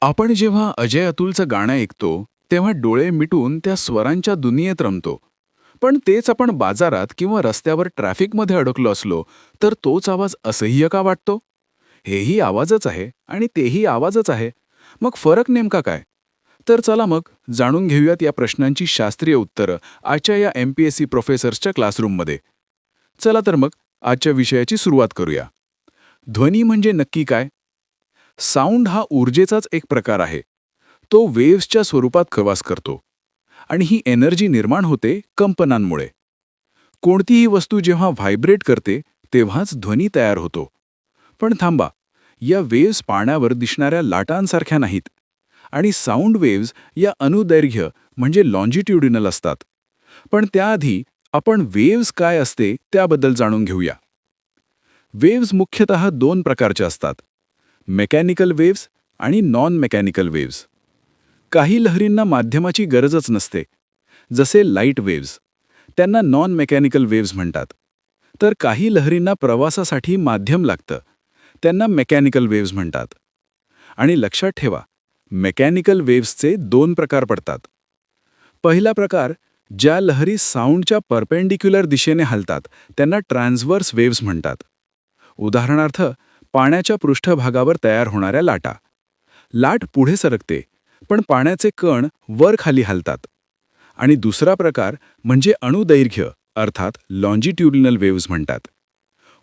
आपण जेव्हा अजय अतुलचं गाणं ऐकतो तेव्हा डोळे मिटून त्या स्वरांच्या दुनियेत रमतो. पण तेच आपण बाजारात किंवा रस्त्यावर ट्रॅफिकमध्ये अडकलो असलो तर तोच आवाज असह्य का वाटतो? हेही आवाजच आहे आणि तेही आवाजच आहे. मग फरक नेमका काय? तर चला मग जाणून घेऊयात या प्रश्नांची शास्त्रीय उत्तरं आजच्या या MPSC प्रोफेसर्सच्या क्लासरूममध्ये. चला तर मग आजच्या विषयाची सुरुवात करूया. ध्वनी म्हणजे नक्की काय? साऊंड हा ऊर्जेचाच एक प्रकार आहे. तो वेव्हजच्या स्वरूपात प्रवास करतो आणि ही एनर्जी निर्माण होते कंपनांमुळे. कोणतीही वस्तू जेव्हा व्हायब्रेट करते तेव्हाच ध्वनी तयार होतो. पण थांबा, या वेव्हज पाण्यावर दिसणाऱ्या लाटांसारख्या नाहीत आणि साऊंड वेव्हज या अनुदैर्घ्य म्हणजे लॉन्जिट्युडिनल असतात. पण त्याआधी आपण वेव्हज काय असते त्याबद्दल जाणून घेऊया. वेव्हज मुख्यतः दोन प्रकारच्या असतात: मेकॅनिकल वेव्हज आणि नॉन मेकॅनिकल वेव्हज. काही लहरींना माध्यमाची गरजच नसते, जसे लाईट वेव्हज. त्यांना नॉन मेकॅनिकल वेव्हज म्हणतात. तर काही लहरींना प्रवासासाठी माध्यम लागतं. त्यांना मेकॅनिकल वेव्हज म्हणतात. आणि लक्षात ठेवा, मेकॅनिकल वेव्हजचे दोन प्रकार पडतात. पहिला प्रकार, ज्या लहरी साऊंडच्या परपेंडिक्युलर दिशेने हलतात त्यांना ट्रान्सव्हर्स वेव्हज म्हणतात. उदाहरणार्थ, पाण्याच्या पृष्ठभागावर तयार होणाऱ्या लाटा. लाट पुढे सरकते, पण पाण्याचे कण वर खाली हलतात. आणि दुसरा प्रकार म्हणजे अणुदैर्घ्य अर्थात लॉन्जिट्युडिनल वेव्हज म्हणतात.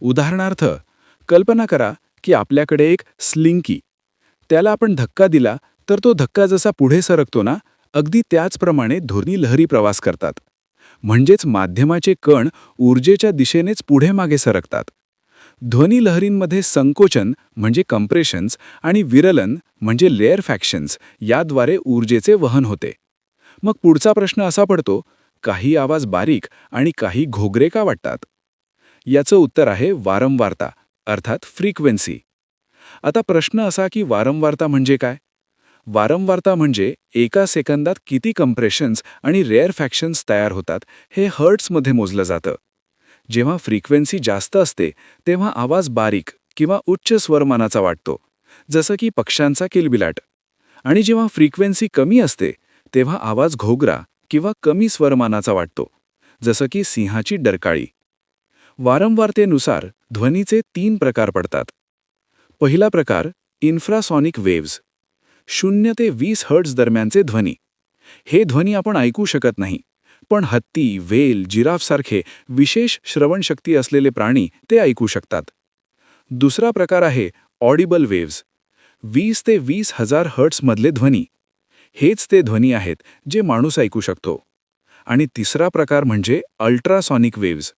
उदाहरणार्थ, कल्पना करा की आपल्याकडे एक स्लिंकी. त्याला आपण धक्का दिला तर तो धक्का जसा पुढे सरकतो ना, अगदी त्याचप्रमाणे ध्वनी लहरी प्रवास करतात. म्हणजेच माध्यमाचे कण ऊर्जेच्या दिशेनेच पुढे मागे सरकतात. ध्वनी लहरींमध्ये संकोचन म्हणजे कंप्रेशन्स आणि विरलन म्हणजे लेअर फॅक्शन्स याद्वारे ऊर्जेचे वहन होते. मग पुढचा प्रश्न असा पडतो, काही आवाज बारीक आणि काही घोगरे का वाटतात? याचं उत्तर आहे वारंवारता अर्थात फ्रिक्वेन्सी. आता प्रश्न असा की वारंवारता म्हणजे काय? वारंवारता म्हणजे एका सेकंदात किती कंप्रेशन्स आणि रेअर फॅक्शन्स तयार होतात हे हर्ट्समध्ये मोजलं जातं. जेव्हा फ्रिक्वेन्सी जास्त असते तेव्हा आवाज बारीक किंवा उच्च स्वरमानाचा वाटतो, जसं की पक्ष्यांचा किलबिलाट. आणि जेव्हा फ्रिक्वेन्सी कमी असते तेव्हा आवाज घोगरा किंवा कमी स्वरमानाचा वाटतो, जसं की सिंहाची डरकाळी. वारंवारतेनुसार ध्वनीचे तीन प्रकार पडतात. पहिला प्रकार, इन्फ्रासॉनिक वेव्हज. 0 ते 20 हर्ट्झ दरम्यानचे ध्वनी. हे ध्वनी आपण ऐकू शकत नाही, पण हत्ती, व्हेल, जिराफसारखे विशेष श्रवणशक्ती असलेले प्राणी ते ऐकू शकतात. दुसरा प्रकार आहे ऑडिबल वेव्हज. 20 ते 20,000 हर्ट्झमधले ध्वनी. हेच ते ध्वनी आहेत जे माणूस ऐकू शकतो. आणि तिसरा प्रकार म्हणजे अल्ट्रासॉनिक वेव्हज.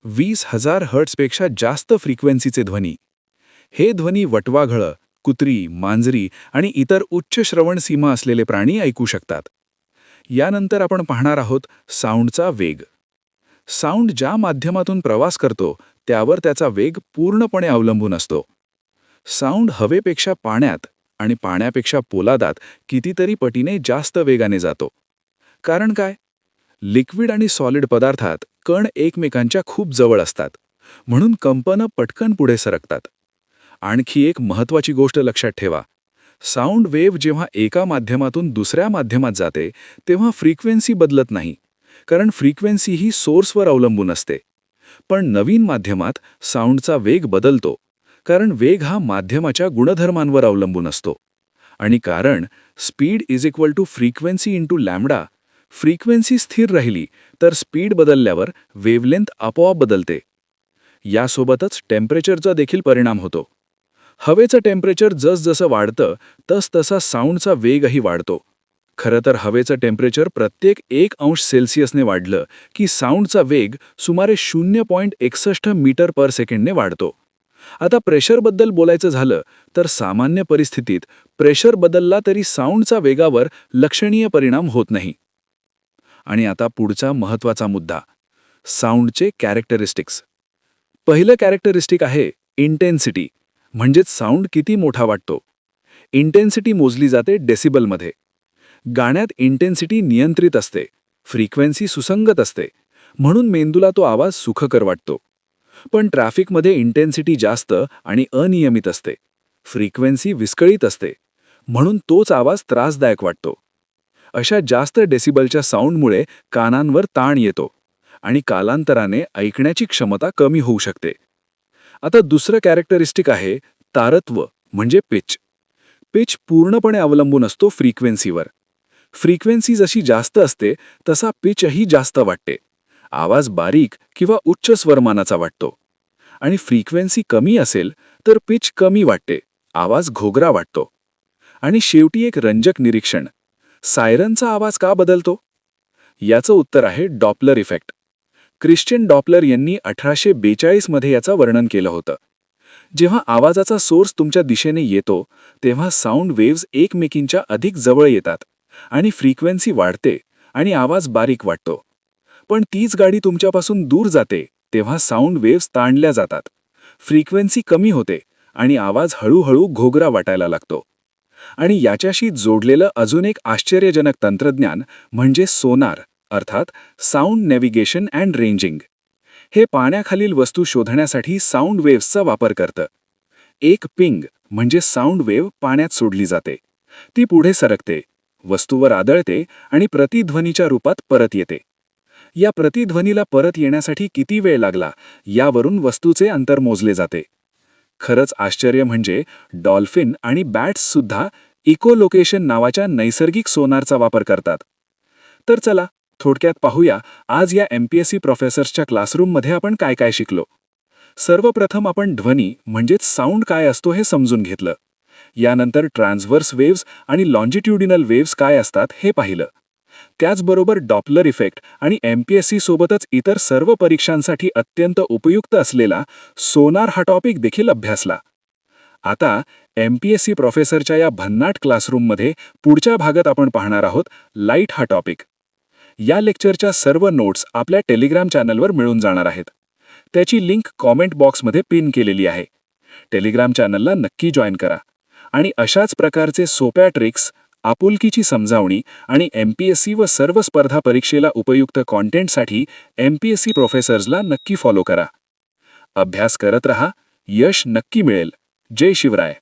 20,000 हर्ट्झपेक्षा जास्त फ्रिक्वेन्सीचे ध्वनी. हे ध्वनी वटवाघळं, कुत्री, मांजरी आणि इतर उच्च श्रवण सीमा असलेले प्राणी ऐकू शकतात. यानंतर आपण पाहणार आहोत साऊंडचा वेग. साऊंड ज्या माध्यमातून प्रवास करतो त्यावर त्याचा वेग पूर्णपणे अवलंबून असतो. साऊंड हवेपेक्षा पाण्यात आणि पाण्यापेक्षा पोलादात कितीतरी पटीने जास्त वेगाने जातो. कारण काय? लिक्विड आणि सॉलिड पदार्थात कण एकमेकांच्या खूप जवळ असतात, म्हणून कंपनं पटकन पुढे सरकतात. आणखी एक महत्त्वाची गोष्ट लक्षात ठेवा. साऊंड वेव्ह जेव्हा एका माध्यमातून दुसऱ्या माध्यमात जाते तेव्हा फ्रिक्वेन्सी बदलत नाही, कारण फ्रिक्वेन्सी ही सोर्सवर अवलंबून असते. पण नवीन माध्यमात साऊंडचा वेग बदलतो, कारण वेग हा माध्यमाच्या गुणधर्मांवर अवलंबून असतो. आणि कारण speed is equal to frequency into lambda. Frequency स्थिर राहिली तर स्पीड बदलल्यावर वेव्हलेंथ आपोआप बदलते. यासोबतच टेम्परेचरचा देखील परिणाम होतो. हवेचं टेम्परेचर जसजसं वाढतं तसतसा साऊंडचा वेगही वाढतो. खरं तर हवेचं टेम्परेचर प्रत्येक 1 अंश सेल्सिअसने वाढलं की साऊंडचा वेग सुमारे 0.61 मीटर पर सेकंडने वाढतो. आता प्रेशरबद्दल बोलायचं झालं तर सामान्य परिस्थितीत प्रेशर बदलला तरी साऊंडचा वेगावर लक्षणीय परिणाम होत नाही. आणि आता पुढचा महत्त्वाचा मुद्दा, साऊंडचे कॅरेक्टरिस्टिक्स. पहिलं कॅरेक्टरिस्टिक आहे इंटेन्सिटी, म्हणजेच साऊंड किती मोठा वाटतो. इंटेन्सिटी मोजली जाते डेसिबलमध्ये. गाण्यात इंटेन्सिटी नियंत्रित असते, फ्रिक्वेन्सी सुसंगत असते, म्हणून मेंदूला तो आवाज सुखकर वाटतो. पण ट्रॅफिकमध्ये इंटेन्सिटी जास्त आणि अनियमित असते. फ्रिक्वेन्सी विस्कळीत असते, म्हणून तोच आवाज त्रासदायक वाटतो. अशा जास्त डेसिबलच्या साऊंडमुळे कानांवर ताण येतो आणि कालांतराने ऐकण्याची क्षमता कमी होऊ शकते. आता दुसरं कॅरेक्टरिस्टिक आहे तारत्व म्हणजे पिच. पिच पूर्णपणे अवलंबून असतो फ्रिक्वेन्सीवर. फ्रिक्वेन्सी जशी जास्त असते तसा पिचही जास्त वाटते. आवाज बारीक किंवा उच्च स्वरमानाचा वाटतो. आणि फ्रिक्वेन्सी कमी असेल तर पिच कमी वाटते, आवाज घोगरा वाटतो. आणि शेवटी एक रंजक निरीक्षण, सायरनचा आवाज का बदलतो? याचं उत्तर आहे डॉपलर इफेक्ट. क्रिश्चियन डॉपलर यांनी 1842 मध्ये याचं वर्णन केलं होतं. जेव्हा आवाजाचा सोर्स तुमच्या दिशेने येतो तेव्हा साऊंड वेव्स एकमेकींच्या अधिक जवळ येतात आणि फ्रिक्वेन्सी वाढते आणि आवाज बारीक वाटतो. पण तीच गाडी तुमच्यापासून दूर जाते तेव्हा साऊंड वेव्स ताणल्या जातात, फ्रिक्वेन्सी कमी होते आणि आवाज हळूहळू घोगरा वाटायला लागतो. आणि याच्याशी जोडलेलं अजून एक आश्चर्यजनक तंत्रज्ञान म्हणजे सोनार, अर्थात साऊंड नेव्हिगेशन अँड रेंजिंग. हे पाण्याखालील वस्तू शोधण्यासाठी साऊंड वेव्सचा वापर करतं. एक पिंग म्हणजे साऊंड वेव्ह पाण्यात सोडली जाते. ती पुढे सरकते, वस्तूवर आदळते आणि प्रतिध्वनीच्या रूपात परत येते. या प्रतिध्वनीला परत येण्यासाठी किती वेळ लागला यावरून वस्तूचे अंतर मोजले जाते. खरंच आश्चर्य म्हणजे डॉल्फिन आणि बॅट्ससुद्धा इकोलोकेशन नावाच्या नैसर्गिक सोनारचा वापर करतात. तर चला थोडक्यात पाहूया आज या MPSC प्रोफेसर्सच्या क्लासरूममध्ये आपण काय काय शिकलो. सर्वप्रथम आपण ध्वनी म्हणजेच साऊंड काय असतो हे समजून घेतलं. यानंतर ट्रान्सव्हर्स वेव्स आणि लॉन्जिट्युडिनल वेव्स काय असतात हे पाहिलं. त्याचबरोबर डॉपलर इफेक्ट आणि MPSC सोबतच इतर सर्व परीक्षांसाठी अत्यंत उपयुक्त असलेला सोनार हा टॉपिक देखील अभ्यासला. आता MPSC प्रोफेसरच्या या भन्नाट क्लासरूममध्ये पुढच्या भागात आपण पाहणार आहोत लाईट हा टॉपिक. या लेक्चरच्या सर्व नोट्स आपल्या टेलिग्राम चॅनलवर मिळून जाणार आहेत. त्याची लिंक कॉमेंट बॉक्समध्ये पिन केलेली आहे. टेलिग्राम चॅनलला नक्की जॉईन करा आणि अशाच प्रकारचे सोप्या ट्रिक्स, आपुलकीची समजावणी आणि MPSC व सर्व स्पर्धा परीक्षेला उपयुक्त कॉन्टेंटसाठी MPSC प्रोफेसर्सला नक्की फॉलो करा. अभ्यास करत रहा, यश नक्की मिळेल. जय शिवराय.